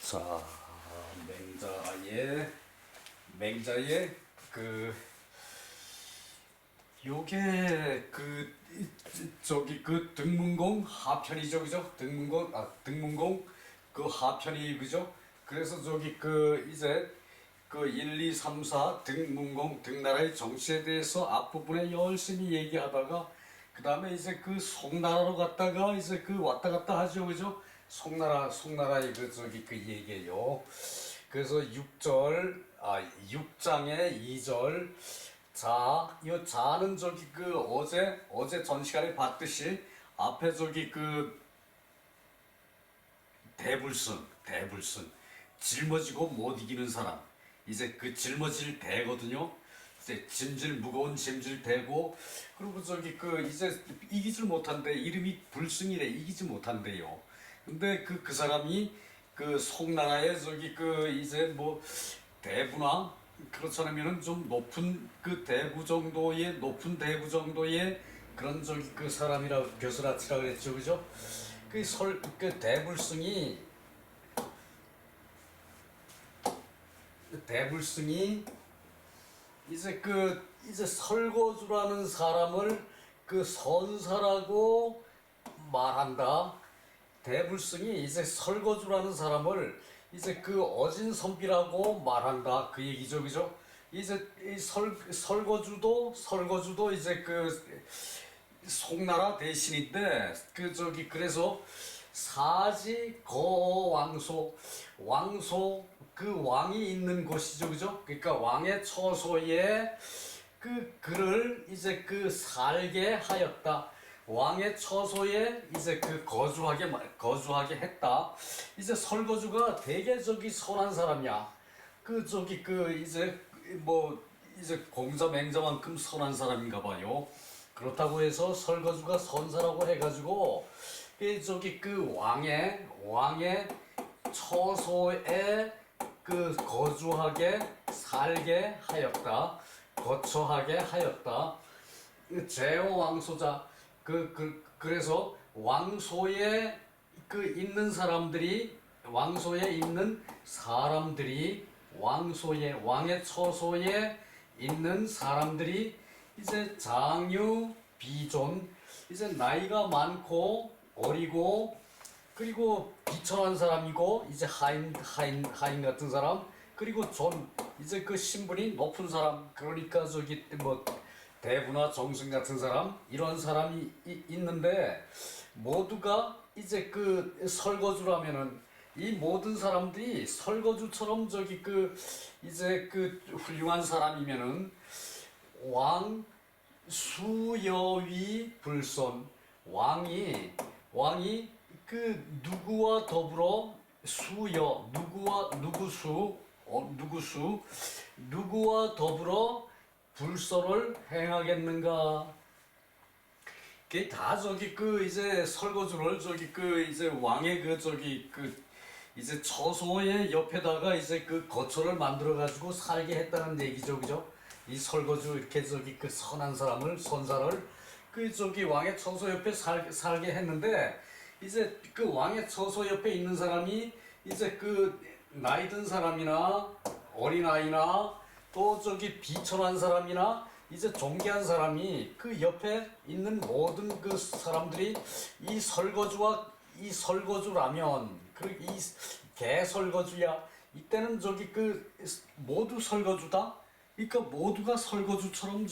자, 맹자의 요게 저기 등문공 하편이죠, 그죠? 등문공 그 하편이 그죠? 그래서 저기 이제 1, 2, 3, 4 등문공 등나라의 정치에 대해서 앞부분에 열심히 얘기하다가 그 다음에 이제 송나라로 갔다가 이제 왔다 갔다 하죠, 그죠? 송나라의 얘기예요. 그래서 6장의 2절. 자, 이 자는 어제 전 시간에 봤듯이 앞에 대불승. 짊어지고 못 이기는 사람. 이제 짊어질 대거든요. 이제 무거운 짐질 대고, 그리고 이제 이기질 못한대. 이름이 불승이래. 이기지 못한대요. 근데 그 사람이 송나라의 이제 대부나 그렇지 않으면은 좀 높은 높은 대부 정도의 그런 사람이라 벼슬아치라 그랬죠, 그죠? 대불승이 이제 설거주라는 사람을 선사라고 말한다. 대불승이 이제 설거주라는 사람을 이제 어진선비라고 말한다, 그 얘기죠, 그죠? 이제 설거주도 이제 송나라 대신인데 그래서 사지 거왕소, 왕이 있는 곳이죠, 그죠? 그러니까 왕의 처소에 그를 이제 살게 하였다. 왕의 처소에 이제 거주하게 했다. 이제 설거주가 되게 선한 사람이야. 이제 공자맹자만큼 선한 사람인가 봐요. 그렇다고 해서 설거주가 선사라고 해가지고 왕의 처소에 거주하게 살게 하였다. 거처하게 하였다. 제호왕소자. 그래서 왕소에 있는 사람들이, 왕의 처소에 있는 사람들이 이제 장유, 비존, 이제 나이가 많고 어리고 그리고 비천한 사람이고, 이제 하인 같은 사람, 그리고 이제 신분이 높은 사람, 그러니까 대부나 정승 같은 사람, 이런 사람이 있는데, 모두가 이제 설거주라면은 이 모든 사람들이 설거주처럼 이제 훌륭한 사람이면은 수여위 불손, 왕이 누구와 더불어 누구와 더불어 불서를 행하겠는가? 그게 다 이제 설거주를 이제 왕의 이제 처소의 옆에다가 이제 거처를 만들어 가지고 살게 했다는 얘기죠, 그죠? 이 설거주 이렇게 선한 사람을, 선사를 왕의 처소 옆에 살게 했는데, 이제 왕의 처소 옆에 있는 사람이 이제 나이 든 사람이나 어린아이나 또 비천한 사람이나 이제 존귀한 사람이 옆에 있는 모든 사람들이 이 설거주라면 이 개설거주야. 이때는 모두 설거주다. 그러니까 모두가 설거주처럼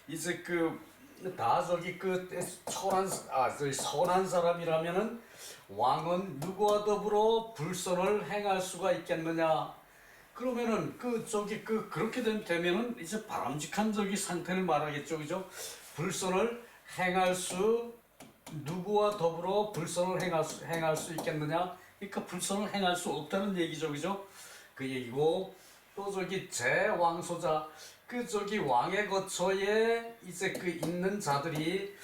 이제 다 선한 사람이라면은 왕은 누구와 더불어 불선을 행할 수가 있겠느냐? 그러면은 그렇게 되면은 이제 바람직한 상태를 말하겠죠, 그죠? 누구와 더불어 불선을 행할 수 있겠느냐? 그러니까 불선을 행할 수 없다는 얘기죠, 그죠? 그 얘기고, 또 제왕소자, 왕의 거처에 이제 있는 자들이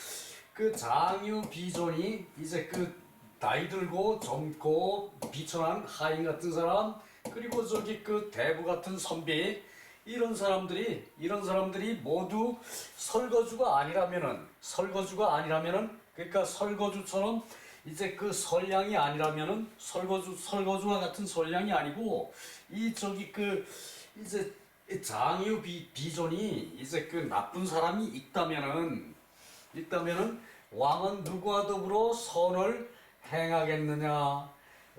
장유 비존이 이제 나이 들고 젊고 비천한 하인 같은 사람, 그리고 대부 같은 선비, 이런 사람들이 모두 설거주가 아니라면은, 그러니까 설거주처럼 이제 그 선량이 아니라면은 설거주와 같은 선량이 아니고 이 저기 그 이제 장유 비존이 이제 그 나쁜 사람이 있다면은 왕은 누구와 더불어 선을 행하겠느냐?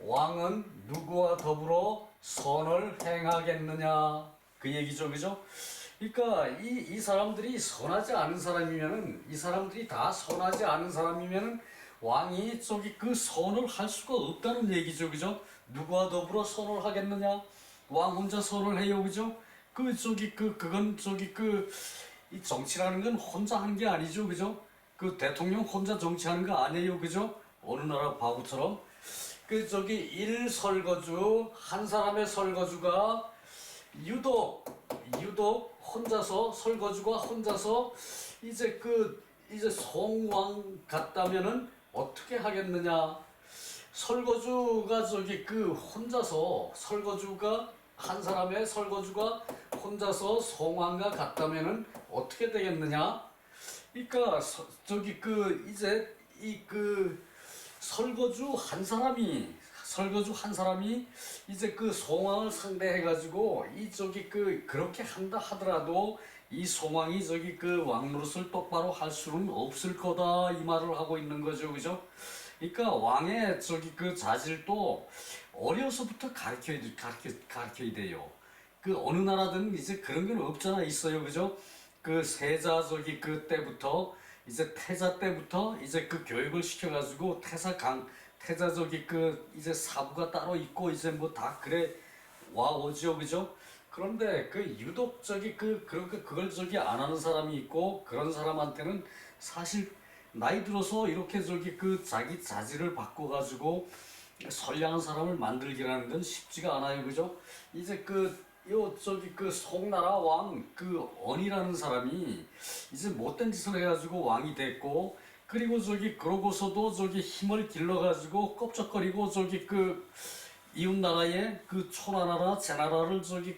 왕은 누구와 더불어 선을 행하겠느냐? 그 얘기죠, 그죠? 그러니까 이 사람들이 선하지 않은 사람이면은 이 사람들이 다 선하지 않은 사람이면은 왕이 저기 그 선을 할 수가 없다는 얘기죠, 그죠? 누구와 더불어 선을 하겠느냐? 왕 혼자 선을 해요, 그죠? 그건 저기 이 정치라는 건 혼자 한 게 아니죠, 그죠? 그 대통령 혼자 정치하는 거 아니에요, 그죠? 어느 나라 바보처럼 그 저기 일 설거주 한 사람의 설거주가 유독 혼자서 설거주가 혼자서 이제 송왕 같다면은 어떻게 하겠느냐? 설거주가 저기 그 혼자서 설거주가 한 사람의 설거주가 혼자서 송왕과 같다면은 어떻게 되겠느냐? 그러니까 저기 그 이제 설거주 한 사람이 이제 그 송왕을 상대해 가지고 이 저기 그렇게 한다 하더라도 이 송왕이 저기 그 왕 노릇을 똑바로 할 수는 없을 거다 이 말을 하고 있는 거죠, 그죠? 그러니까 왕의 저기 그 자질도 어려서부터 가르쳐야 돼요. 그 어느 나라든 이제 그런 건 없잖아 있어요, 그죠? 그 세자 저기 그 때부터 이제 태자 때부터 이제 그 교육을 시켜가지고 태자 저기 그 이제 사부가 따로 있고 이제 뭐 다 그래 와 오지요, 그죠? 그런데 그 유독 저기 그렇게 그걸 저기 안 하는 사람이 있고 그런 사람한테는 사실 나이 들어서 이렇게 저기 그 자기 자질을 바꿔가지고 선량한 사람을 만들기라는 건 쉽지가 않아요, 그죠? 이제 저기 그 송나라 왕 그 언이라는 사람이 이제 못된 짓을 해가지고 왕이 됐고 그리고 저기 그러고서도 저기 힘을 길러가지고 껍적거리고 저기 그 이웃 나라의 그 초나라나 제나라를 저기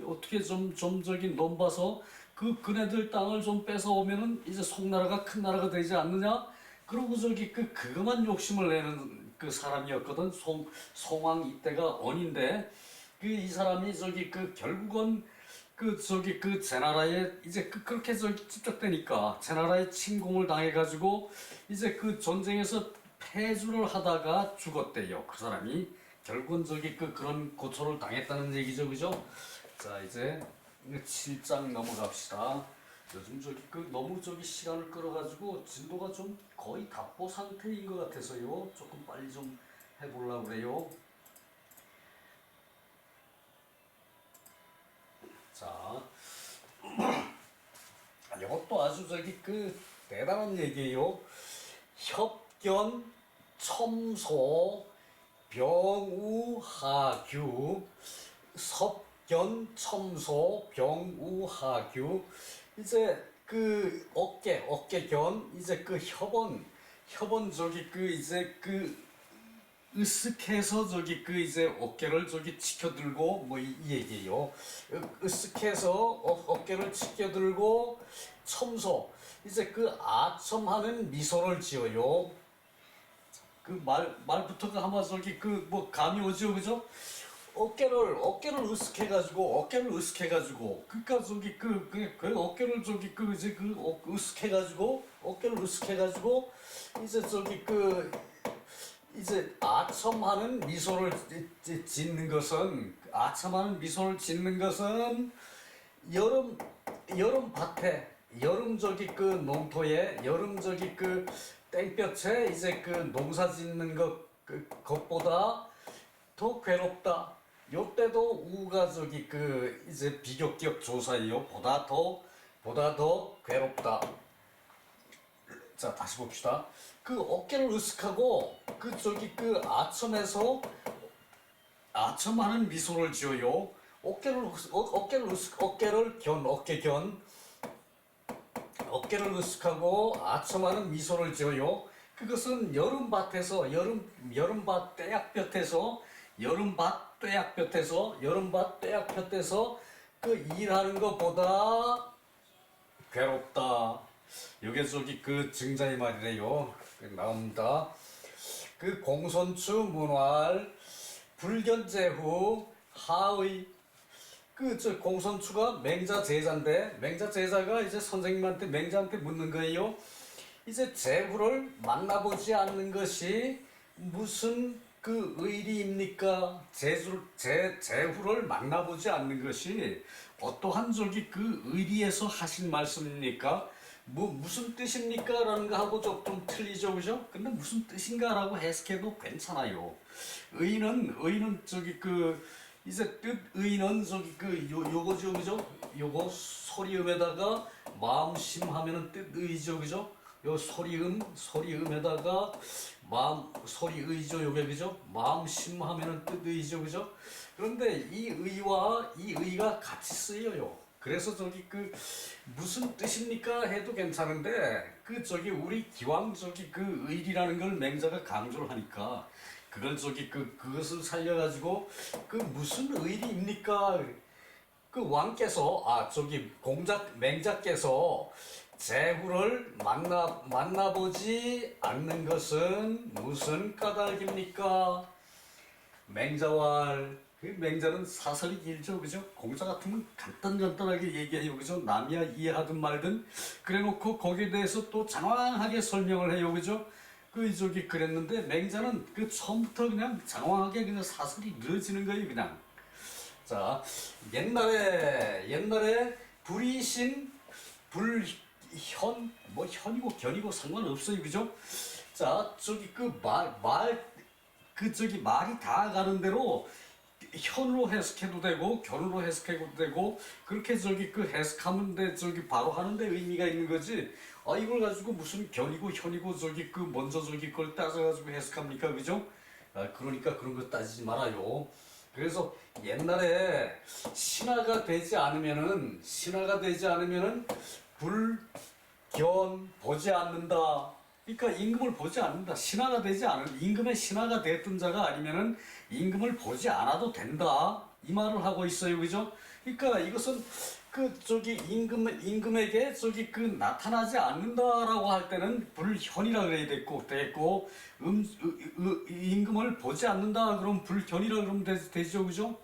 어떻게 좀 저기 넘봐서 그네들 땅을 좀 뺏어 오면은 이제 송나라가 큰 나라가 되지 않느냐? 그러고 저기 그것만 욕심을 내는 그 사람이었거든. 송왕 이때가 언인데 이 사람이 저기 결국은 저기 제나라에 이제 그렇게 저기 찝적대니까 제나라에 침공을 당해가지고 이제 그 전쟁에서 패주를 하다가 죽었대요. 그 사람이 결국은 저기 그런 고초를 당했다는 얘기죠, 그죠? 자 이제 7장 넘어갑시다. 요즘 저기 너무 저기 시간을 끌어가지고 진도가 좀 거의 답보 상태인 것 같아서요. 조금 빨리 좀 해보려고 그래요. 자, 이것도 아주 저기 대단한 얘기예요. 협견, 첨소, 병우하규, 섭견, 첨소, 병우하규. 이제 어깨견, 이제 협언 저기 이제 으쓱해서 저기 이제 어깨를 저기 치켜들고 뭐 이 얘기예요. 으쓱해서 어깨를 치켜들고 첨소 이제 아첨하는 미소를 지어요. 말부터가 아마 저기 뭐 감이 오죠, 그죠? 어깨를 으쓱해가지고 그러니까 저기 어깨를 저기 으쓱해가지고 이제 저기 이제 아첨하는 미소를 짓는 것은 여름 저기 농토에 여름 저기 땡볕에 이제 농사 짓는 것보다 더 괴롭다. 요때도 우가 저기 이제 비교격 조사예요. 보다 더 괴롭다. 자 다시 봅시다. 어깨를 으쓱하고 저기 아첨하는 미소를 지어요. 어깨를 으쓱하고 아첨하는 미소를 지어요. 그것은 여름밭 떼약볕에서 일하는 것보다 괴롭다. 이게 저기 증자의 말이래요. 나옵니다. 그 공손추 문활 불견제후 하의 그 저 공손추가 맹자 제자인데 맹자 제자가 이제 선생님한테 맹자한테 묻는 거예요. 이제 제후를 만나보지 않는 것이 무슨 그 의리입니까? 제후를 만나보지 않는 것이 어떠한 저기 그 의리에서 하신 말씀입니까? 무슨 뜻입니까? 라는 거 하고 좀 틀리죠, 그죠? 근데 무슨 뜻인가라고 해석해도 괜찮아요. 의는 저기 그 이제 뜻 의는 저기 그 요거죠, 그죠? 요거 소리음에다가 마음심 하면은 뜻 의죠, 그죠? 요 소리음에다가 마음 소리의죠, 요게 그죠? 마음심 하면은 뜻 의죠, 그죠? 그런데 이 의와 이 의가 같이 쓰여요. 그래서 저기 그 무슨 뜻입니까 해도 괜찮은데 그 저기 우리 기왕 저기 그 의리라는 걸 맹자가 강조를 하니까 그걸 저기 그것을 살려가지고 그 무슨 의리입니까? 그 왕께서 저기 맹자께서 제후를 만나보지 않는 것은 무슨 까닭입니까? 맹자왈 그 맹자는 사설이 길죠, 그죠? 공자 같으면 간단하게 얘기해요, 그죠? 남이야 이해하든 말든 그래놓고 거기에 대해서 또 장황하게 설명을 해요, 그죠? 그 저기 그랬는데 맹자는 그 처음부터 그냥 장황하게 그냥 사설이 늘어지는 거예요, 그냥. 자, 옛날에 불이신 불현 뭐 현이고 견이고 상관없어요, 그죠? 자, 저기 그 그 저기 말이 다 가는 대로 현으로 해석해도 되고 견으로 해석해도 되고 그렇게 저기 그 해석하면 돼 저기 바로 하는데 의미가 있는 거지. 이걸 가지고 무슨 견이고 현이고 저기 그 먼저 저기 그걸 따져가지고 해석합니까, 그죠? 그러니까 그런 거 따지지 말아요. 그래서 옛날에 신하가 되지 않으면은 불견 보지 않는다. 그러니까 임금을 보지 않는다. 신하가 되지 않은 임금의 신하가 됐던 자가 아니면은 임금을 보지 않아도 된다. 이 말을 하고 있어요, 그죠? 그러니까 이것은 그 저기 임금에게 저기 그 나타나지 않는다라고 할 때는 불현이라 그래야 됐고 임금을 보지 않는다 그럼 불현이라 그러면 되죠, 그죠?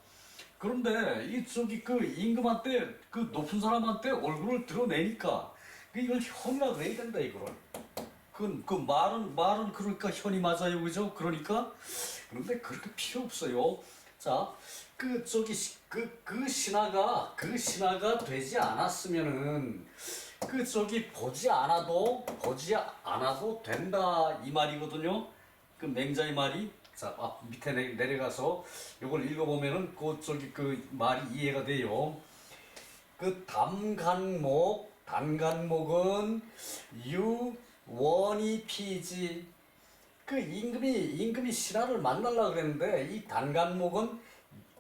그런데 이 저기 그 임금한테 그 높은 사람한테 얼굴을 드러내니까 이걸 현이라 그래야 된다 이거를. 그 말은 그러니까 현이 맞아요, 그죠? 그러니까 그런데 그렇게 필요 없어요. 자, 그 저기 그 신하가 되지 않았으면은 그 저기 보지 않아도 된다 이 말이거든요. 그 맹자의 말이. 자, 밑에 내려가서 이걸 읽어보면은 그 저기 그 말이 이해가 돼요. 그 단간목은 유원이 피지. 그 임금이 신하를 만나려고 그랬는데 이 단간목은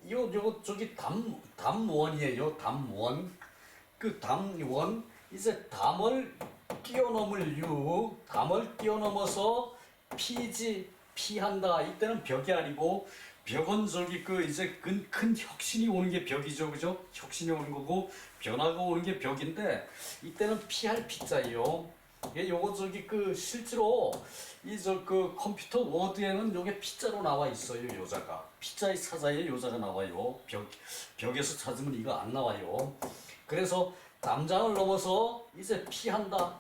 요거 저기 담원이에요. 담원. 그 담원 이제 담을 뛰어넘어서 피한다. 이때는 벽이 아니고 벽은 저기 그 이제 큰 혁신이 오는 게 벽이죠, 그죠? 혁신이 오는 거고 변화가 오는 게 벽인데 이때는 피할 피자예요. 요거 저기 그 실제로 이 그 컴퓨터 워드에는 요게 피자로 나와 있어요, 요자가. 피자의 사자에 요자가 나와요. 벽에서 찾으면 이거 안 나와요. 그래서 담장을 넘어서 이제 피한다.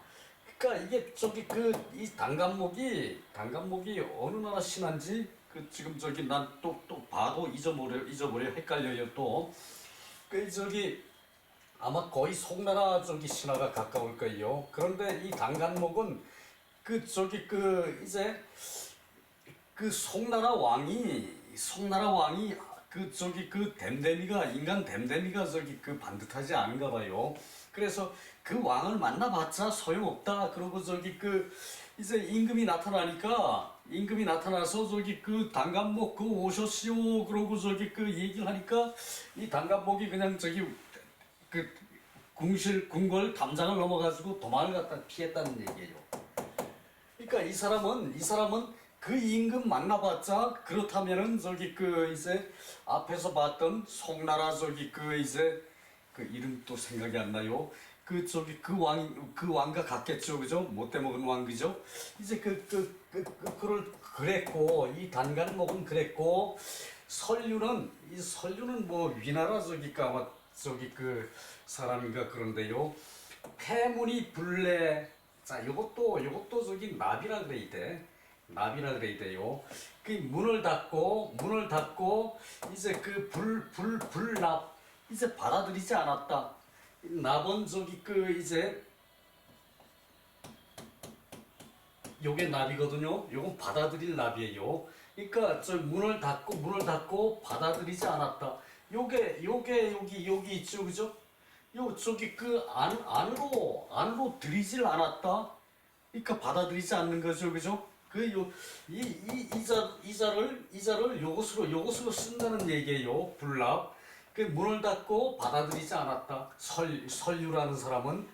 그러니까 이게 저기 그 이 단간목이 어느 나라 신한지 그 지금 저기 난 또 봐도 잊어버려 헷갈려요 또. 그 저기 아마 거의 송나라 저기 신화가 가까울 거예요. 그런데 이 단간목은 그 저기 그 이제 그 송나라 왕이 그 저기 그 인간 댐댐이가 저기 그 반듯하지 않은가 봐요. 그래서 그 왕을 만나봤자 소용없다. 그러고 저기 그 이제 임금이 나타나서 저기 그 단간목 그 오셨시오. 그러고 저기 그 얘기를 하니까 이 단간목이 그냥 저기 그 궁궐 담장을 넘어가지고 도망을 갖다 피했다는 얘기예요. 그러니까 이 사람은 그 임금 만나봤자 그렇다면은 저기 그 이제 앞에서 봤던 송나라 저기 그 이제 그 이름 또 생각이 안 나요. 그 왕과 같겠죠, 그죠? 못돼 먹은 왕, 그죠? 이제 그걸 그랬고, 이 단간목은 그랬고, 이 설류는 뭐 위나라 저기가 아마 저기 그 사람인가 그런데요. 폐문이 불래. 자, 요것도 저기 나비라 그래 이대. 나비라 그래 이대요. 그 문을 닫고 이제 그 불납 이제 받아들이지 않았다. 납은 저기 그 이제 요게 납이거든요. 요건 받아들일 납이에요. 그러니까 저 문을 닫고 받아들이지 않았다. 요게 여기 있죠, 그죠? 요 저기 그 안으로 들이질 않았다. 그러니까 받아들이지 않는 거죠, 그죠? 이자를 요것으로 쓴다는 얘기예요. 불납. 그 문을 닫고 받아들이지 않았다. 설유라는 사람은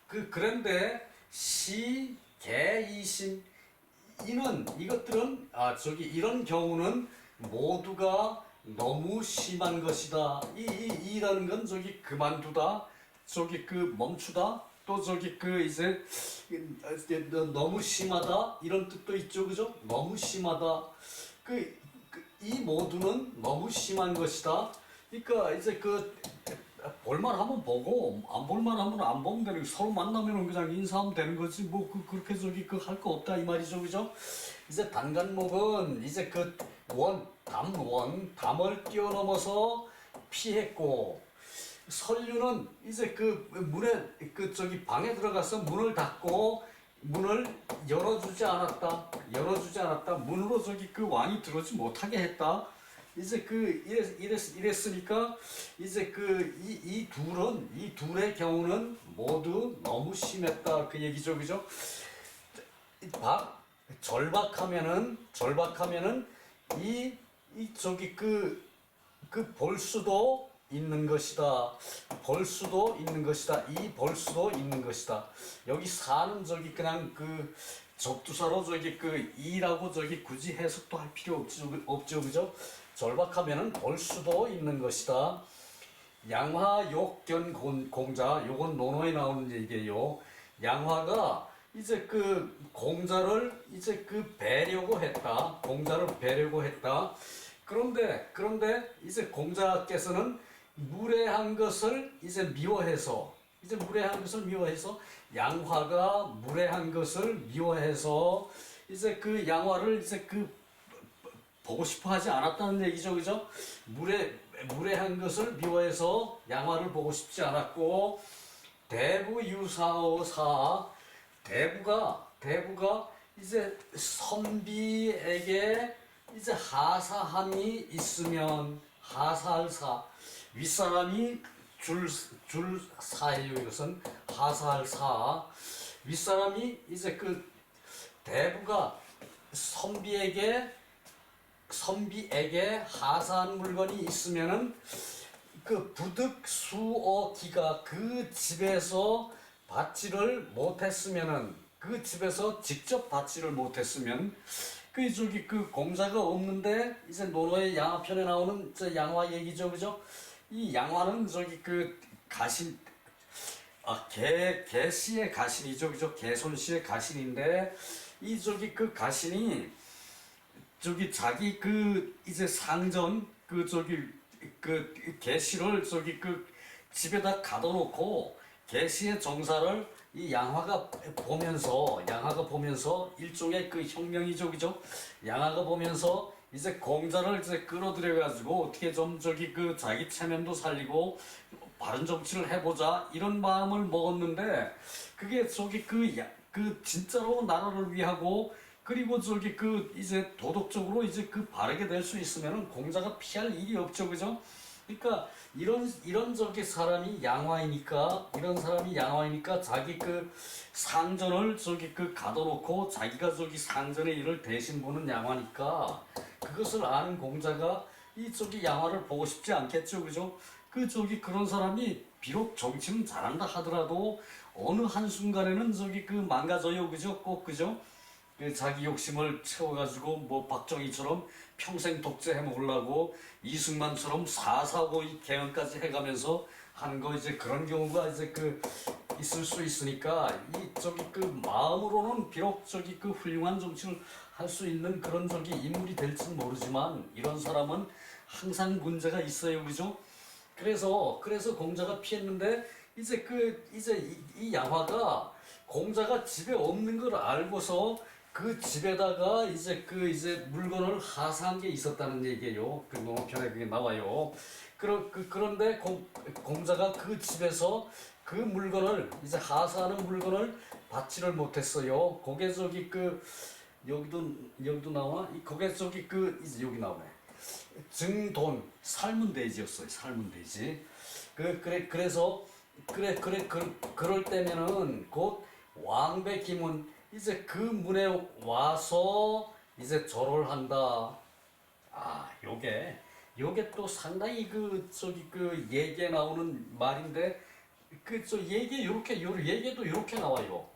그런데 시, 개, 이심 이것들은 이런 경우는 모두가 너무 심한 것이다. 이라는 건 저기 그만두다, 저기 그 멈추다, 또 저기 그 이제 너무 심하다 이런 뜻도 있죠, 그죠? 너무 심하다. 이 모두는 너무 심한 것이다. 그러니까 이제 볼만하면 보고 안 볼만하면 안 보면 되는 거지. 서로 만나면 그냥 인사하면 되는 거지 뭐 그렇게 저기 할 거 없다 이 말이죠, 그죠? 이제 단간목은 이제 담을 뛰어넘어서 피했고, 설류는 이제 저기 방에 들어가서 문을 닫고 문을 열어주지 않았다. 문으로 저기 그 왕이 들어오지 못하게 했다. 이제 이랬으니까 이제 이 둘의 경우는 모두 너무 심했다 그 얘기죠, 그죠? 절박하면은 저기 볼 수도 있는 것이다. 볼 수도 있는 것이다. 볼 수도 있는 것이다. 여기 사는 저기 그냥 접두사로 저기 이라고 저기 굳이 해석도 할 필요 없죠, 그죠? 절박하면은 볼 수도 있는 것이다. 양화 욕견 공자, 요건 논어에 나오는 얘기예요. 양화가 이제 공자를 이제 배려고 했다. 공자를 배려고 했다. 그런데 이제 공자께서는 무례한 것을 이제 미워해서 양화가 무례한 것을 미워해서 이제 양화를 이제 보고 싶어 하지 않았다는 얘기죠, 그죠? 무례한 것을 미워해서 양화를 보고 싶지 않았고, 대부유사오사, 대부가 이제 선비에게 이제 하사함이 있으면 하사할 사, 윗사람이 줄 사예요. 이것은 하사할 사. 윗사람이 이제 대부가 선비에게 하사한 물건이 있으면은 부득 수어기가 그 집에서 받지를 못했으면은, 그 집에서 직접 받지를 못했으면, 공자가 없는데 이제 논어의 양화편에 나오는 양화 얘기죠, 그죠? 이 양화는 가신, 개씨의 가신이죠, 그죠? 개손씨의 가신인데, 가신이 자기 이제 상전 개씨를 집에다 가둬놓고 개씨의 정사를 이 양화가 보면서 일종의 혁명이죠, 그죠? 양화가 보면서 이제 공자를 이제 끌어들여 가지고 어떻게 좀 자기 체면도 살리고 바른 정치를 해보자 이런 마음을 먹었는데, 그게 진짜로 나라를 위하고, 그리고 이제 도덕적으로 이제 바르게 될 수 있으면은 공자가 피할 일이 없죠, 그죠? 그러니까 이런 사람이 양화이니까, 자기 상전을 가둬놓고 자기가 상전의 일을 대신 보는 양화니까, 그것을 아는 공자가 양화를 보고 싶지 않겠죠, 그죠? 그런 사람이 비록 정치는 잘한다 하더라도 어느 한순간에는 망가져요, 그죠? 꼭, 그죠? 자기 욕심을 채워가지고 뭐 박정희처럼 평생 독재해 먹으려고, 이승만처럼 4.4.5 개헌까지 해가면서 하는 거, 이제 그런 경우가 이제 있을 수 있으니까 이 저기 그 마음으로는 비록 저기 그 훌륭한 정치를 할 수 있는 그런 저기 인물이 될지는 모르지만 이런 사람은 항상 문제가 있어요, 그죠? 그래서 공자가 피했는데 이제 이 양화가 공자가 집에 없는 걸 알고서 그 집에다가 이제 물건을 하사한 게 있었다는 얘기예요. 그 논어편에 그게 나와요. 그런데 공자가 그 집에서 그 물건을 이제 하사하는 물건을 받지를 못했어요. 그게 저기 그 여기도 나와. 그게 저기 그 이제 여기 나오네. 증돈 삶은 돼지였어요. 삶은 돼지. 그럴 때면은 곧 왕배 김은 이제 그 문에 와서 이제 절을 한다. 아, 요게 또 상당히 그 저기 그 얘기에 나오는 말인데 그 저 얘기 요렇게 요 얘기도 요렇게 나와요.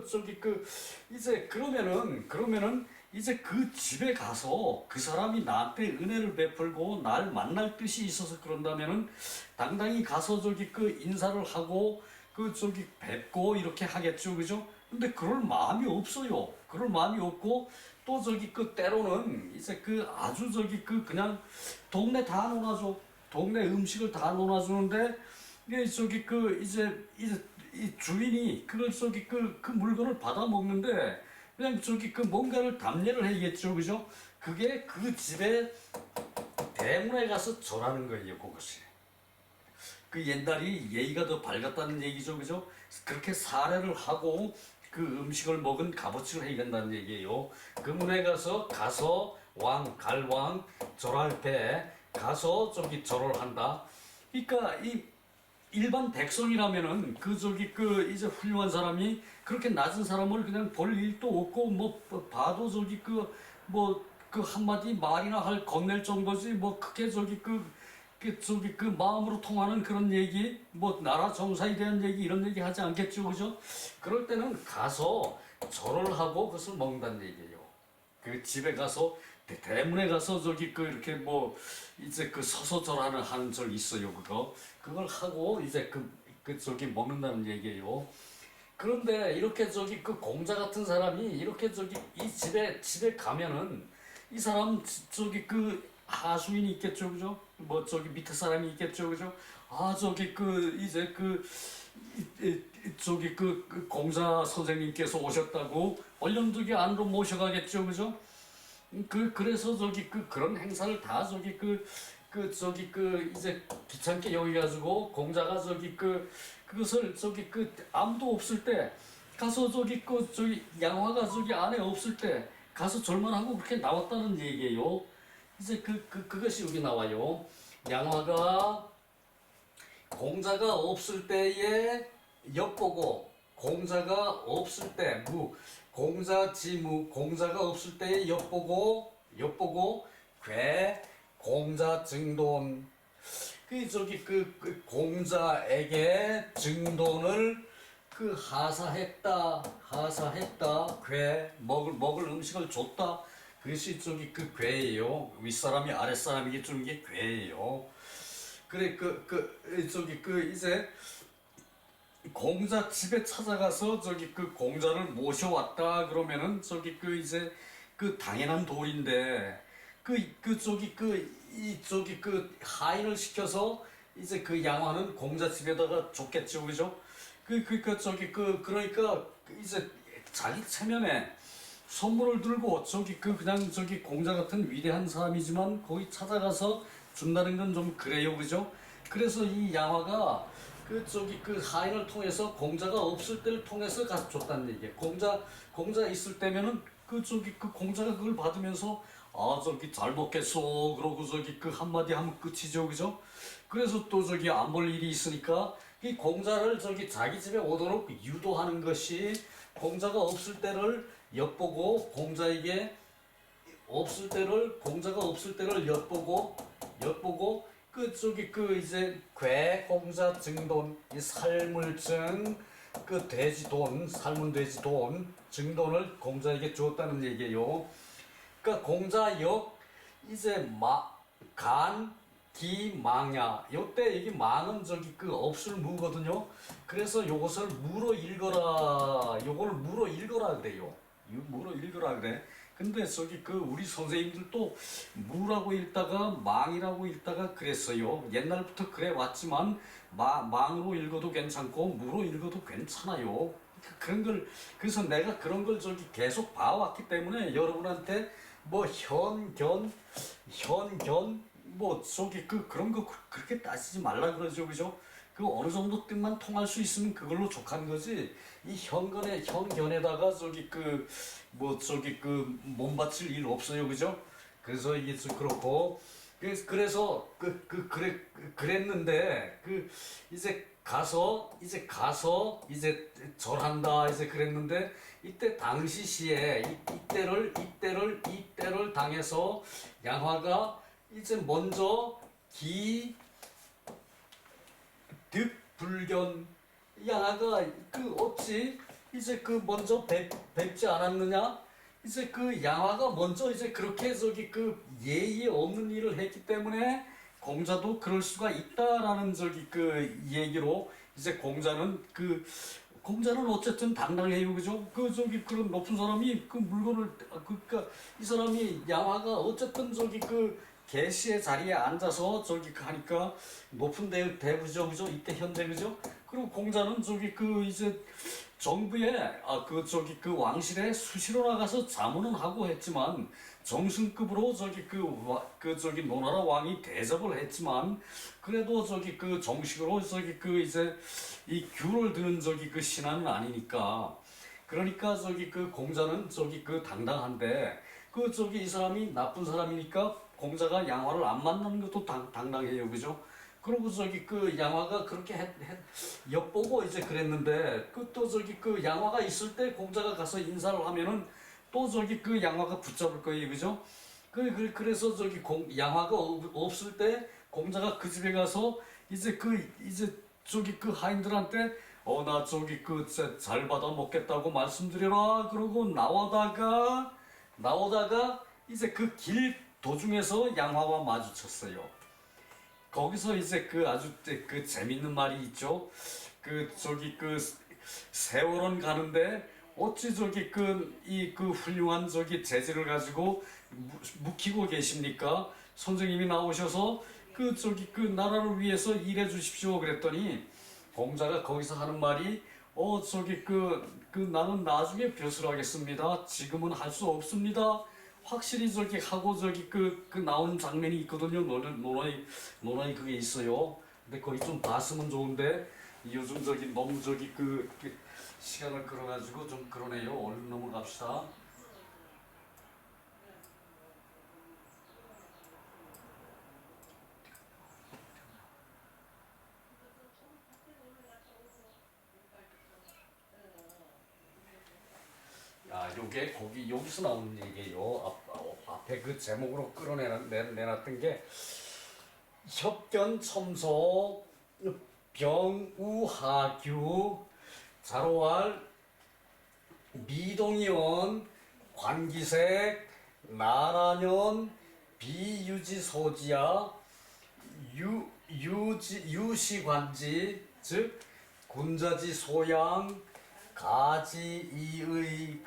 저기 그 이제 그러면은 이제 그 집에 가서 그 사람이 나한테 은혜를 베풀고 날 만날 뜻이 있어서 그런다면은 당당히 가서 저기 그 인사를 하고 그 저기 뵙고 이렇게 하겠죠, 그죠? 근데 그럴 마음이 없어요. 그럴 마음이 없고 또 저기 그 때로는 이제 그 아주 저기 그 그냥 동네 다 놀아줘. 동네 음식을 다 놀아주는데 이게 저기 그 이제 이 주인이 그걸 저기 그 물건을 받아 먹는데 그냥 저기 그 뭔가를 답례를 해야겠죠, 그죠? 그게 그 집에 대문에 가서 절하는 거예요, 그것이. 그 옛날이 예의가 더 밝았다는 얘기죠, 그죠? 그렇게 사례를 하고 그 음식을 먹은 값어치를 해야 된다는 얘기예요. 그 문에 가서 갈왕 절할 때 가서 저기 절을 한다. 그러니까 이 일반 백성이라면은 그 저기 그 이제 훌륭한 사람이 그렇게 낮은 사람을 그냥 볼 일도 없고 뭐 봐도 저기 그 뭐 그 한마디 말이나 할 건넬 정도지 뭐 크게 저기 저기 그 마음으로 통하는 그런 얘기 뭐 나라 정사에 대한 얘기 이런 얘기 하지 않겠죠, 그죠? 그럴 때는 가서 절을 하고 그것을 먹는다는 얘기예요. 그 집에 가서 대문에 가서 저기 그 이렇게 뭐 이제 그 서서 하는 절 있어요, 그걸 하고 이제 그 저기 먹는다는 얘기예요. 그런데 이렇게 저기 그 공자 같은 사람이 이렇게 저기 이 집에 가면은 이 사람 저기 그 하수인이 있겠죠, 그죠? 뭐 저기 밑에 사람이 있겠죠, 그죠? 아 저기 그 이제 저기 그 공자 선생님께서 오셨다고 얼른두기 안으로 모셔가겠죠, 그죠? 그래서 저기 그런 행사를 다 저기 저기 이제 귀찮게 여기가지고 공자가 저기 그것을 저기 아무도 없을 때 가서 저기 양화가 저기 안에 없을 때 가서 절만하고 그렇게 나왔다는 얘기예요. 이제 그것이 여기 나와요. 양화가 공자가 없을 때에 엿보고 공자가 없을 때 공자가 없을 때에 엿보고 공자 증돈 저기 공자에게 증돈을 하사했다 먹을 음식을 줬다. 그것이 저기 괴예요. 윗사람이 아랫사람에게 주는 게 괴예요. 그래 저기 이제 공자 집에 찾아가서 저기 공자를 모셔왔다 그러면은 저기 이제 당연한 도리인데 저기 하인을 시켜서 이제 양화는 공자 집에다가 줬겠죠, 그죠? 그러니까 이제 자기 체면에 선물을 들고 그냥 저기 공자 같은 위대한 사람이지만 거기 찾아가서 준다는 건 좀 그래요, 그죠? 그래서 이 양화가 저기 하인을 통해서 공자가 없을 때를 통해서 가서 줬다는 얘기예요. 공자 있을 때면은 공자가 그걸 받으면서 아 저기 잘 먹겠소 그러고 저기 한마디 하면 끝이죠, 그죠? 그래서 또 저기 안 볼 일이 있으니까 이 공자를 저기 자기 집에 오도록 유도하는 것이 공자가 없을 때를 엿보고 공자가 없을 때를 엿보고 이제 공자 증돈 이 삶을 삶은 돼지 돈 증돈을 공자에게 주었다는 얘기예요. 그러니까 공자역 이제 기망야. 요때 이게 망은 저기 그 업술 무거든요. 그래서 요것을 무로 읽어라. 요걸 무로 읽어라 그래요. 이 무로 읽어라 그래. 근데 저기 그 우리 선생님들도 무라고 읽다가 망이라고 읽다가 그랬어요. 옛날부터 그래 왔지만 망으로 읽어도 괜찮고 무로 읽어도 괜찮아요. 그런 걸 그래서 내가 그런 걸 저기 계속 봐왔기 때문에 여러분한테 뭐 현견 뭐 저기 그 그런 거 그렇게 따지지 말라 그러죠, 그죠? 그 어느 정도 뜻만 통할 수 있으면 그걸로 족한 거지. 이 현견에다가 저기 그 뭐 저기 그 몸 바칠 일 없어요, 그죠? 그래서 이게 좀 그렇고 그래서 그랬는데 그 이제 가서 절한다 이제 그랬는데 이때 당시 시에 이때를 당해서 양화가 이제 먼저 득불견 양아가 그 어찌 이제 그 먼저 뵙지 않았느냐? 이제 그 양아가 먼저 이제 그렇게 저기 그 예의 없는 일을 했기 때문에 공자도 그럴 수가 있다라는 저기 그 얘기로 이제 공자는 어쨌든 당당해요, 그죠? 그 저기 그런 높은 사람이 그 물건을 그니까 이 사람이 양아가 어쨌든 저기 그 계시의 자리에 앉아서 저기 하니까 높은 대부죠, 그죠? 이때 현대 그죠? 그리고 공자는 저기 그 이제 정부에 그 저기 그 왕실에 수시로 나가서 자문은 하고 했지만 정승급으로 저기 그 저기 노나라 왕이 대접을 했지만 그래도 저기 그 정식으로 저기 그 이제 이 규를 드는 저기 그 신하는 아니니까 그러니까 저기 그 공자는 저기 그 당당한데 그 저기 이 사람이 나쁜 사람이니까 공자가 양화를 안 만나는 것도 당당해요, 그죠? 그리고 저기 그 양화가 그렇게 엿보고 이제 그랬는데 그 또 저기 그 양화가 있을 때 공자가 가서 인사를 하면은 또 저기 그 양화가 붙잡을 거예요, 그죠? 그래서 저기 양화가 없을 때 공자가 그 집에 가서 이제 저기 그 하인들한테 나 저기 그 잘 받아 먹겠다고 말씀드려라 그러고 나오다가 이제 그 길 도중에서 양화와 마주쳤어요. 거기서 이제 그 아주 그 재밌는 말이 있죠. 그 저기 그 세월은 가는데 어찌 저기 그 훌륭한 저기 재질을 가지고 묵히고 계십니까? 선생님이 나오셔서 그 저기 그 나라를 위해서 일해 주십시오 그랬더니 공자가 거기서 하는 말이 저기 나는 나중에 벼슬 하겠습니다. 지금은 할 수 없습니다. 확실히 저기 하고 저기 그 나오는 장면이 있거든요. 논란이 그게 있어요. 근데 거기 좀 봤으면 좋은데 요즘 저기 너무 저기 그 시간을 끌어가지고 좀 그러네요. 얼른 넘어갑시다. 요게 거기 여기서 나오는 얘기예요. 앞에 그 제목으로 끌어내놨던 게 협견첨소 병우하규 자로할 미동이원 관기색 나라년 비유지소지야 유시관지 즉 군자지 소양 가지이의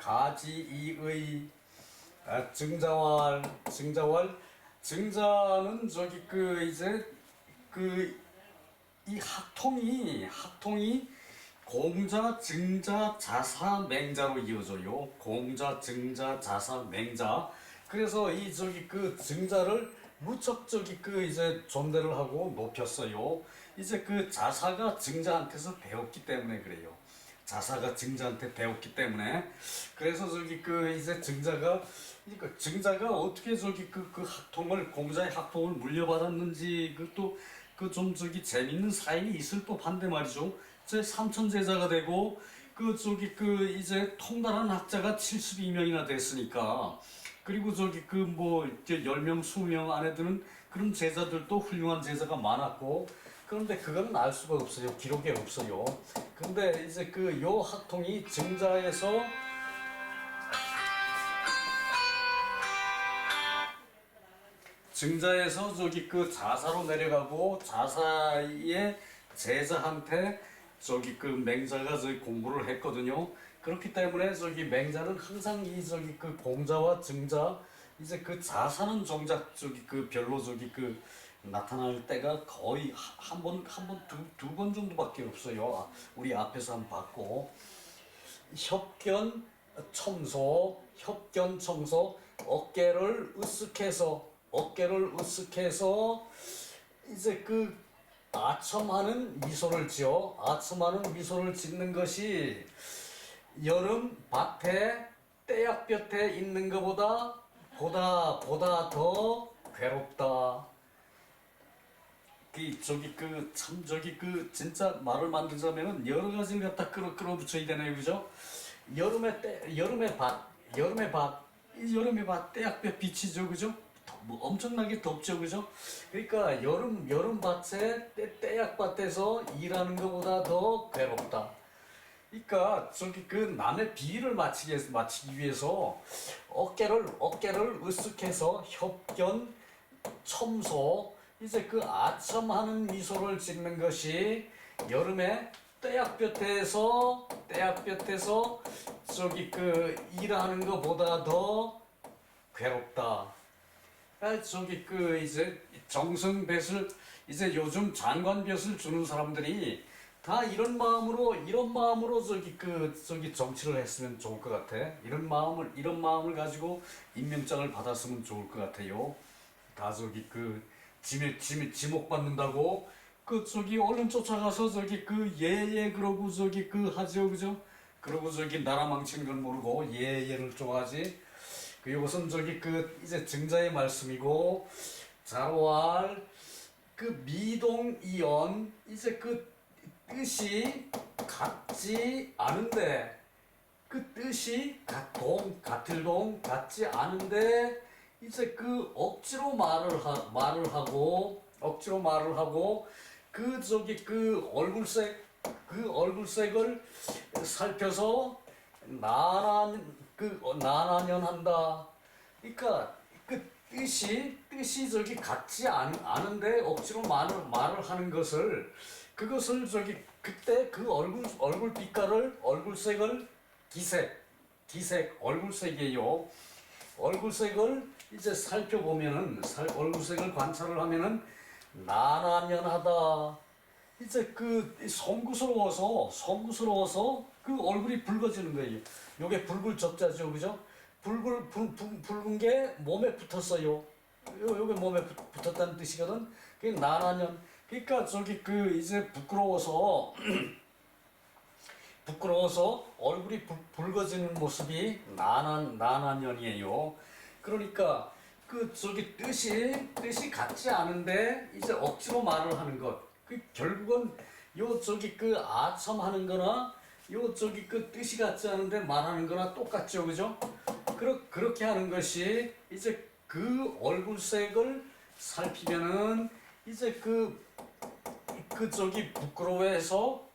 증자는 저기 그 이제 그 이 학통이 공자 증자 자사 맹자로 이어져요. 공자 증자 자사 맹자. 그래서 이 저기 그 증자를 무척 저기 그 이제 존대를 하고 높였어요. 이제 그 자사가 증자한테서 배웠기 때문에 그래요. 자사가 증자한테 배웠기 때문에 그래서 저기 그 이제 증자가 어떻게 저기 그 학통을 공자의 학통을 물려받았는지 그것도 그 좀 저기 재밌는 사연이 있을 법한데 말이죠. 제 삼천제자가 되고 그 저기 그 이제 통달한 학자가 72명이나 됐으니까 그리고 저기 그 뭐 10명 20명 안에 드는 그런 제자들도 훌륭한 제자가 많았고 그런데 그거는 알 수가 없어요. 기록에 없어요. 근데 이제 그 요 학통이 증자에서 증자에서 저기 그 자사로 내려가고 자사의 제자한테 저기 그 맹자가 저기 공부를 했거든요. 그렇기 때문에 저기 맹자는 항상 이 저기 그 공자와 증자 이제 그 자사는 정작 저기 그 별로 저기 그 나타날 때가 거의 두 번 정도밖에 없어요. 우리 앞에서 한번 봤고 협견 첨소 어깨를 으쓱해서 이제 그 아첨하는 미소를 지어 아첨하는 미소를 짓는 것이 여름 밭에 떼약볕에 있는 것보다 보다 더 괴롭다. 저기 그 참 저기 그 진짜 말을 만들자면은 여러 가지를 갖다 끌어붙여야 되네요, 그죠? 여름에 밭 떼약볕 비치죠, 그죠? 뭐 엄청나게 덥죠, 그죠? 그러니까 여름 밭에 떼약밭에서 일하는 것보다 더 괴롭다. 그러니까 저기 그 남의 비위를 맞추기 위해서 어깨를 으쓱해서 협견 첨소 이제 그 아첨하는 미소를 짓는 것이 여름에 떼약볕에서 저기 그 일하는 것보다 더 괴롭다. 저기 그 이제 정승뱃을 이제 요즘 장관뱃을 주는 사람들이 다 이런 마음으로 저기 정치를 했으면 좋을 것 같아. 이런 마음을 가지고 임명장을 받았으면 좋을 것 같아요. 다 저기 그 지목 받는다고 그 저기 얼른 쫓아가서 저기 그 예예 그러고 저기 그 하죠, 그죠? 그러고 저기 나라 망치는 건 모르고 예예를 좋아하지. 그 이것은 저기 그 이제 증자의 말씀이고 자로할 그 미동이언 이제 그 뜻이 같지 않은데 그 뜻이 같을 동 같지 않은데 이제 그 억지로 말을 하고 그 저기 그 얼굴색을 살펴서 나나년한다. 그러니까 그 뜻이 저기 같지 않은데 억지로 말을 하는 그것을 저기 그때 그 얼굴 빛깔을 얼굴색을 기색 얼굴색이에요. 얼굴색을 이제 살펴보면은 얼굴색을 관찰을 하면은 나나면하다. 이제 그 송구스러워서 그 얼굴이 붉어지는 거예요. 요게 붉을 적자죠, 그죠? 붉은 게 몸에 붙었어요. 요게 몸에 붙었다는 뜻이거든. 그게 나나년. 그러니까 저기 그 이제 부끄러워서 얼굴이 붉어지는 모습이 나나년이에요. 그러니까 그 저기 뜻이 같지 않은데 이제 억지로 말을 하는 것. 그 결국은 요 저기 그 아첨하는 거나 요 저기 그 뜻이 같지 않은데 말하는 거나 똑같죠, 그죠? 그렇게 하는 것이 이제 그 얼굴색을 살피면은 이제 그 저기 부끄러워서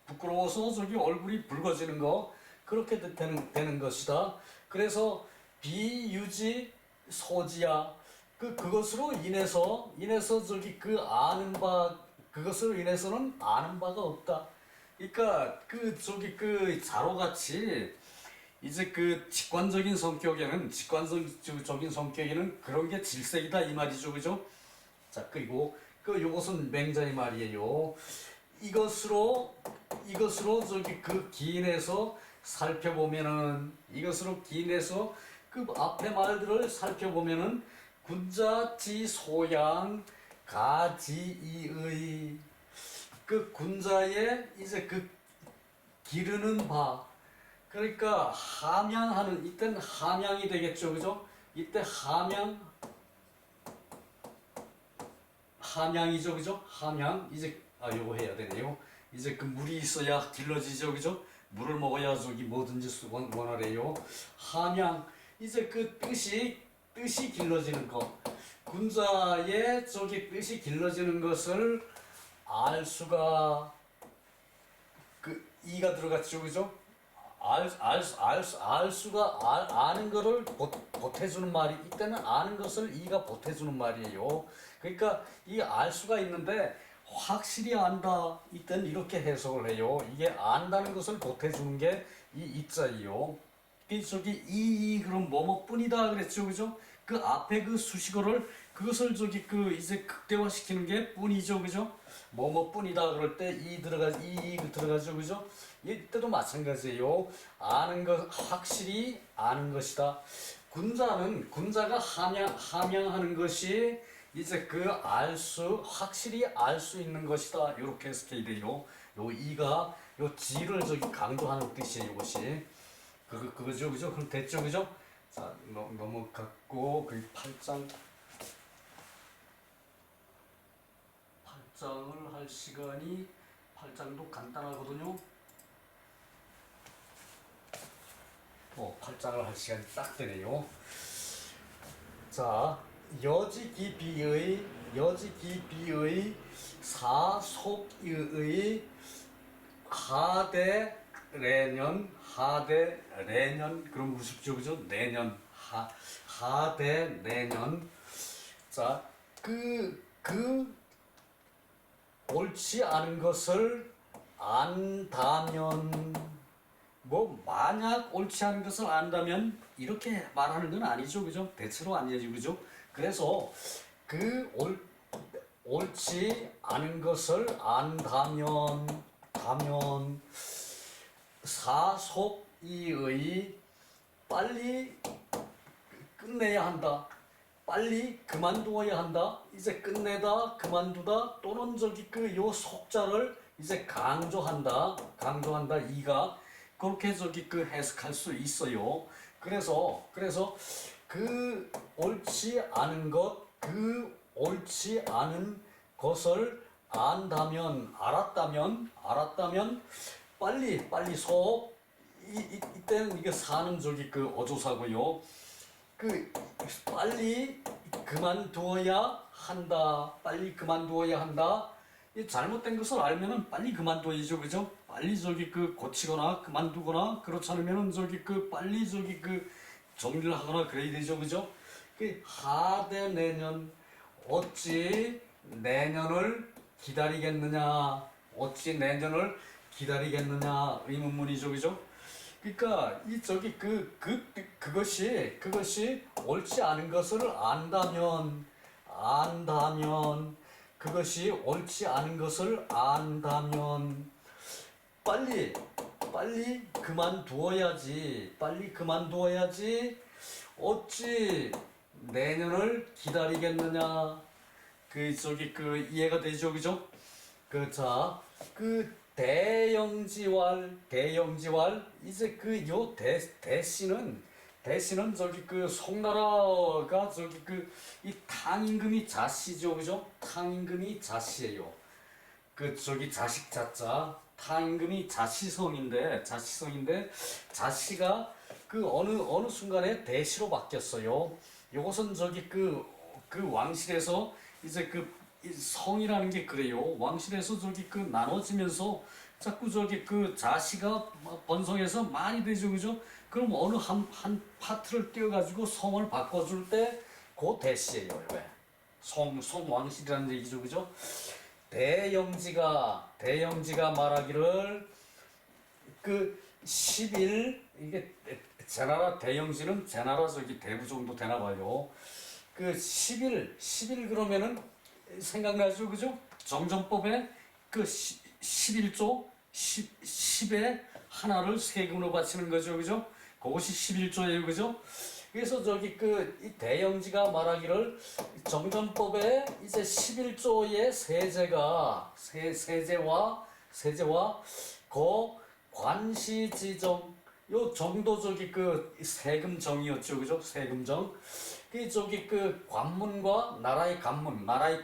저기 얼굴이 붉어지는 거 그렇게 되는 것이다. 그래서 비유지 소지야 그것으로 인해서 저기 그 그것으로 인해서는 아는 바가 없다. 그러니까 그 저기 그 자로같이 이제 그 직관적인 성격에는 그런 게 질색이다 이 말이죠, 그죠? 자, 그리고 그 요것은 맹자의 말이에요. 이것으로 저기 그 기인에서 살펴보면은 그 앞에 말들을 살펴보면은 군자지 소양 가지이의 그 군자의 이제 그 기르는 바 그러니까 함양하는 이때는 함양이 되겠죠, 그죠? 이때 함양이죠, 그죠? 함양 이제 요거 해야 되네요. 이제 그 물이 있어야 길러지죠, 그죠? 물을 먹어야 저기 뭐든지 원활해요. 함양 이제 그 뜻이 길러지는 것. 군자의 저기 뜻이 길러지는 것을 알 수가 그 이가 들어갔죠, 그죠? 알 수가 아는 거를 보태주는 말이 이때는 아는 것을 이가 보태주는 말이에요. 그러니까 이 알 수가 있는데 확실히 안다 이때는 이렇게 해석을 해요. 이게 안다는 것을 보태주는 게 이 이자예요. 저기 이 그럼 뭐뭐뿐이다 그랬죠, 그죠? 그 앞에 그 수식어를 그것을 저기 그 이제 극대화시키는 게 뿐이죠, 그죠? 뭐뭐뿐이다 그럴 때 이 들어가지 이 들어가죠, 그죠? 이때도 마찬가지예요. 아는 것 확실히 아는 것이다. 군자가 함양하는 것이 이제 그 확실히 알 수 있는 것이다. 이렇게 해석해야 돼요. 요 이가 요 지를 저기 강조하는 뜻이에요. 이것이 그거죠, 그죠? 그럼 됐죠, 그죠? 자, 넘어갔고 그 8장을 할 시간이 8장도 간단하거든요. 8장을 할 시간이 딱 되네요. 자, 여지기비의 사속의 하대래년 그럼 우습죠, 그죠? 내년 하대내년. 자, 그 옳지 않은 것을 안다면 뭐 만약 옳지 않은 것을 안다면 이렇게 말하는 건 아니죠, 그죠? 대체로 아니죠, 그죠? 그래서 그 옳지 않은 것을 안다면 사속이의 빨리 끝내야 한다. 빨리 그만두어야 한다. 이제 끝내다, 그만두다 또는 저기 그 요 속자를 이제 강조한다. 이가 그렇게 저기 그 해석할 수 있어요. 그래서 그 옳지 않은 옳지 않은 것을 알았다면 빨리 이때는 이게 사는 저기 그 어조사고요. 그 빨리 그만두어야 한다. 이 잘못된 것을 알면은 빨리 그만둬야죠, 그죠? 빨리 저기 그 고치거나 그만두거나 그렇지 않으면은 저기 그 빨리 저기 그 정리를 하거나 그래야 되죠, 그죠? 그 하대 내년 어찌 내년을 기다리겠느냐? 의문문이죠, 그죠? 그러니까 이 저기 그것이 옳지 않은 것을 안다면 그것이 옳지 않은 것을 안다면 빨리 그만두어야지. 어찌 내년을 기다리겠느냐? 그 저기 그 이해가 되죠, 그죠? 그 대영지왈 이제 그 요 대시는 저기 그 송나라가 저기 그 이 탕임금이 자씨죠, 그죠? 탕임금이 자씨예요. 그 저기 자식 자자 탕임금이 자씨성인데 자씨가 그 어느 순간에 대시로 바뀌었어요. 요것은 저기 그 왕실에서 이제 이 성이라는 게 그래요. 왕실에서 저기 그 나눠지면서 자꾸 저기 그 자씨가 번성해서 많이 되죠, 그죠? 그럼 어느 한 파트를 띄워가지고 성을 바꿔줄 때 그 대시예요. 왜? 왕실이라는 얘기죠, 그죠? 대영지가 말하기를 그 10일 이게 제나라 대영지는 제나라 저기 대부 정도 되나 봐요. 그 10일 그러면은 생각나죠, 그죠? 정전법에 그 11조 10에 하나를 세금으로 바치는 거죠, 그죠? 그것이 11조예요, 그죠? 그래서 저기 이 대영지가 말하기를 정전법에 이제 11조의 세제와 그 관시 지정 요 정도 저기 그 세금정이었죠, 그죠? 세금정. 그 저기 그 관문과 나라의 관문과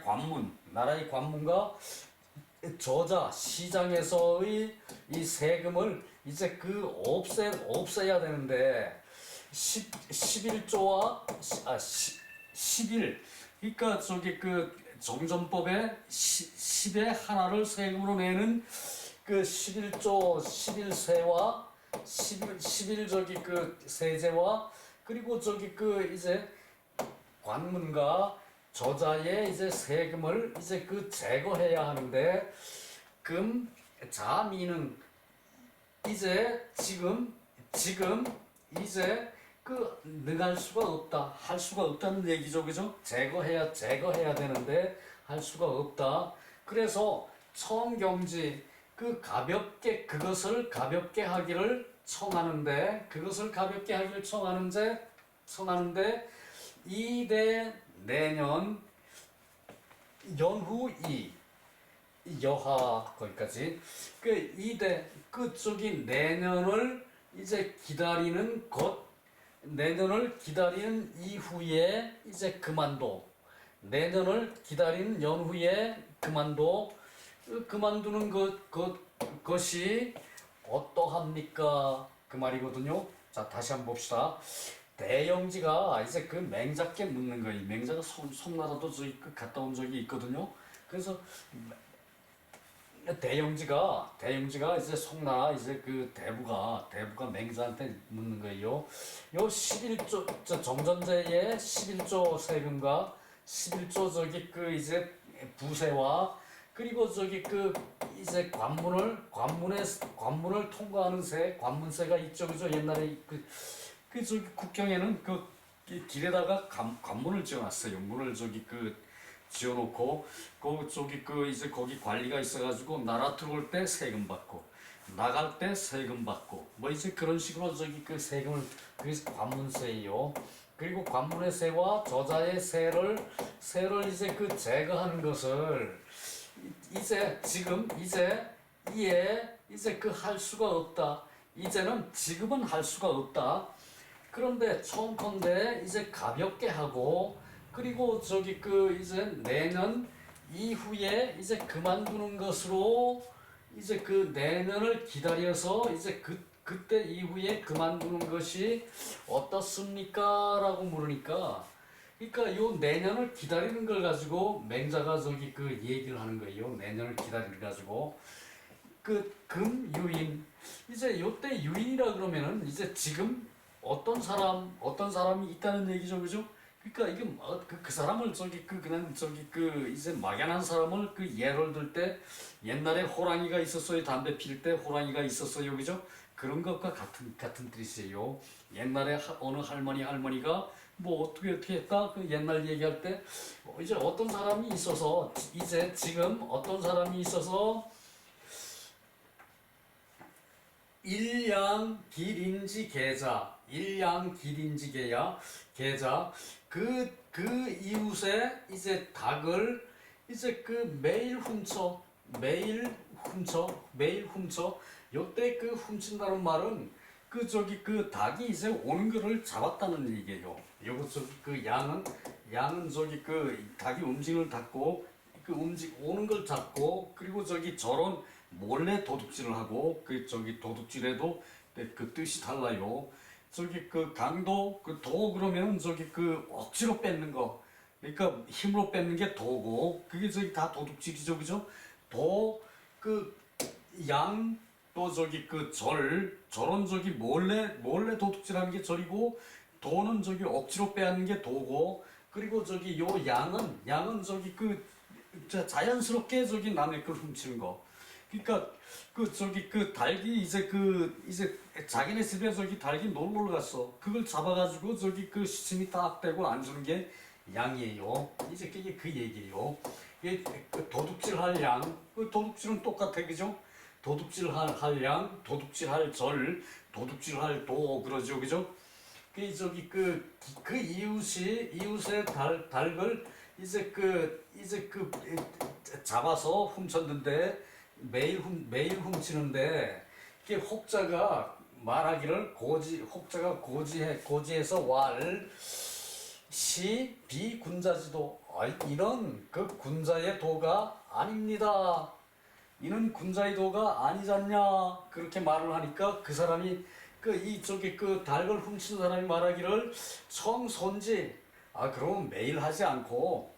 저자 시장에서의 이 세금을 이제 없애야 되는데 11조와 11 그러니까 저기 그 정전법에 10의 하나를 세금으로 내는 그 11조 11세와 10일 저기 그 세제와 그리고 저기 그 이제 관문과 저자의 이제 세금을 이제 그 제거해야 하는데 금, 자, 미는 이제 지금 이제 그 능할 수가 없다 할 수가 없다는 얘기죠, 그죠? 제거해야 되는데 할 수가 없다. 그래서 청경지 그 가볍게 그것을 가볍게 하기를 청하는데 이대 내년 연후 이 여하 거기까지 그 이대 그쪽이 내년을 이제 기다리는 것 내년을 기다리는 이후에 이제 그만둬 내년을 기다리는 연후에 그만둬 그만두는 것이 어떠합니까? 그 말이거든요. 자, 다시 한번 봅시다. 대영지가 이제 그 맹자께 묻는 거예요. 맹자가 송나라도 저기 그 갔다 온 적이 있거든요. 그래서 대영지가 이제 송나라 이제 그 대부가 맹자한테 묻는 거예요. 요 11조 정전제의 11조 세금과 11조 저기 그 이제 부세와 그리고 저기 그 이제 관문을 통과하는 관문세가 있죠, 그죠? 옛날에 그 저기 국경에는 그 길에다가 관문을 지어놨어요. 문을 저기 그 지어놓고 그 저기 그 이제 거기 관리가 있어가지고 나라 들어올 때 세금 받고 나갈 때 세금 받고 뭐 이제 그런 식으로 저기 그 세금을 그래서 관문세예요. 그리고 관문의 세와 저자의 세를 이제 그 제거하는 것을 이제 그 할 수가 없다. 지금은 할 수가 없다. 그런데 청컨대 이제 가볍게 하고 그리고 저기 그 이제 내년 이후에 이제 그만두는 것으로 이제 그 내년을 기다려서 이제 그때 이후에 그만두는 것이 어떻습니까? 라고 물으니까 그러니까 요 내년을 기다리는 걸 가지고 맹자가 저기 그 얘기를 하는 거예요. 내년을 기다리는 가지고 그 금유인 이제 요때 유인이라 그러면은 이제 지금 어떤 사람이 있다는 얘기죠, 그죠? 그러니까 이게 그 사람을 저기 그 그냥 저기 그 이제 막연한 사람을 그 예를 들 때 옛날에 호랑이가 있었어요. 담배 필 때 호랑이가 있었어요, 그죠? 그런 것과 같은 뜻이에요. 옛날에 어느 할머니가 뭐 어떻게 했다 그 옛날 얘기할 때 이제 어떤 사람이 있어서 이제 지금 어떤 사람이 있어서 일양 길인지 계자 그 이웃에 이제 닭을 이제 그 매일 훔쳐 요때 그 훔친다는 말은 그 저기 그 닭이 이제 오는 거를 잡았다는 얘기예요. 요거 저기 그 양은 저기 그 닭이 움직임을 닫고 그 오는 걸 잡고 그리고 저기 저런 몰래 도둑질을 하고 그 저기 도둑질에도 그 뜻이 달라요. 저기 그 강도 그 도 그러면 저기 그 억지로 뺏는 거 그러니까 힘으로 뺏는 게 도고 그게 저기 다 도둑질이죠, 그죠? 도 그 양 또 저기 그 절은 저기 몰래 도둑질하는 게 절이고 도는 저기 억지로 빼앗는 게 도고 그리고 저기 요 양은 저기 그 자연스럽게 저기 남의 걸 훔치는 거. 그러니까 그 저기 그 닭이 이제 자기네 집에 저기 닭이 놀러 갔어. 그걸 잡아가지고 저기 그 시침이 딱 대고 안 주는 게 양이에요. 이제 그게 그 얘기예요. 이게 그 도둑질할 양, 그 도둑질은 똑같아, 그죠? 도둑질할 양, 도둑질할 절, 도둑질할 도 그러죠, 그죠? 그 저기 그 이웃의 닭을 이제 잡아서 훔쳤는데 매일 훔치는데 그 혹자가 말하기를 혹자가 고지해서 왈 시 비군자지도 이런 그 군자의 도가 아닙니다. 이는 군자의 도가 아니잖냐 그렇게 말을 하니까 그 사람이 그 닭을 훔친 사람이 말하기를 청손지 그럼 매일 하지 않고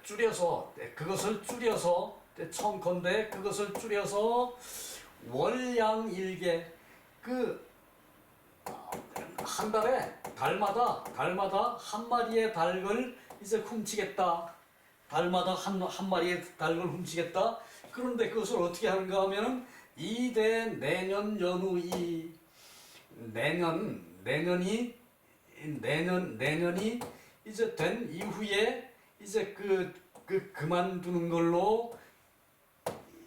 줄여서 그것을 줄여서 청컨대 그것을 줄여서 월양일개 그 한 달에 달마다 한 마리의 닭을 이제 훔치겠다. 달마다 한 마리의 닭을 훔치겠다. 그런데 그것을 어떻게 하는가 하면은 이대 내년 연후이 내년이 이제 된 이후에 이제 그만두는 걸로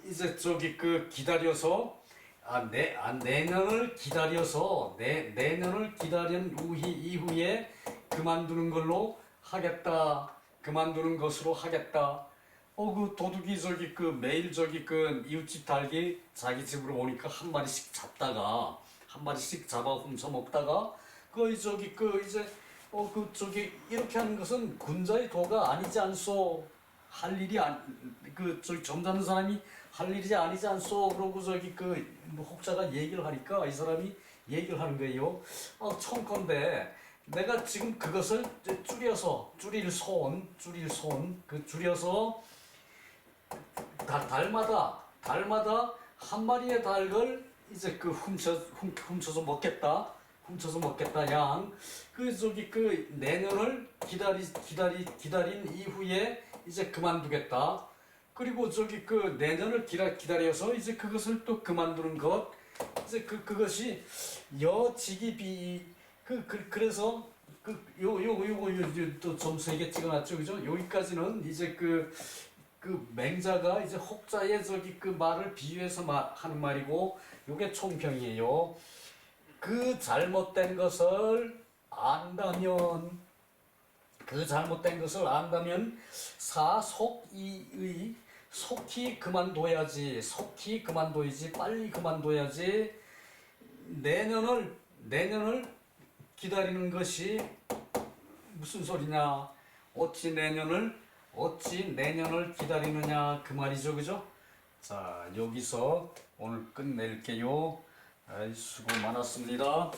이제 기다려서 내년을 기다려서 내년을 기다린 이후에 그만두는 걸로 하겠다. 그만두는 것으로 하겠다. 그 도둑이 매일 이웃집 닭이 자기 집으로 오니까 한 마리씩 잡아 훔쳐 먹다가 이렇게 하는 것은 군자의 도가 아니지 않소. 할 일이 점잖은 사람이 할 일이 아니지 않소. 그러고 혹자가 얘기를 하니까 이 사람이 얘기를 하는 거예요. 청컨대 내가 지금 그것을 줄여서 줄여서 달마다 한 마리의 닭을 이제 훔쳐서 먹겠다. 양. 내년을 기다린 이후에 이제 그만두겠다. 그리고 내년을 기다려서 이제 그것을 또 그만두는 것. 이제 그것이 여지기비. 그래서 요거 또 점수에게 찍어놨죠, 그죠? 여기까지는 이제 맹자가 이제 혹자의 말을 비유해서 하는 말이고, 요게 총평이에요. 잘못된 것을 안다면 사속이의 속히 그만둬야지. 빨리 그만둬야지. 내년을 기다리는 것이 무슨 소리냐? 어찌 내년을 기다리느냐 그 말이죠, 그죠? 자, 여기서 오늘 끝낼게요. 수고 많았습니다.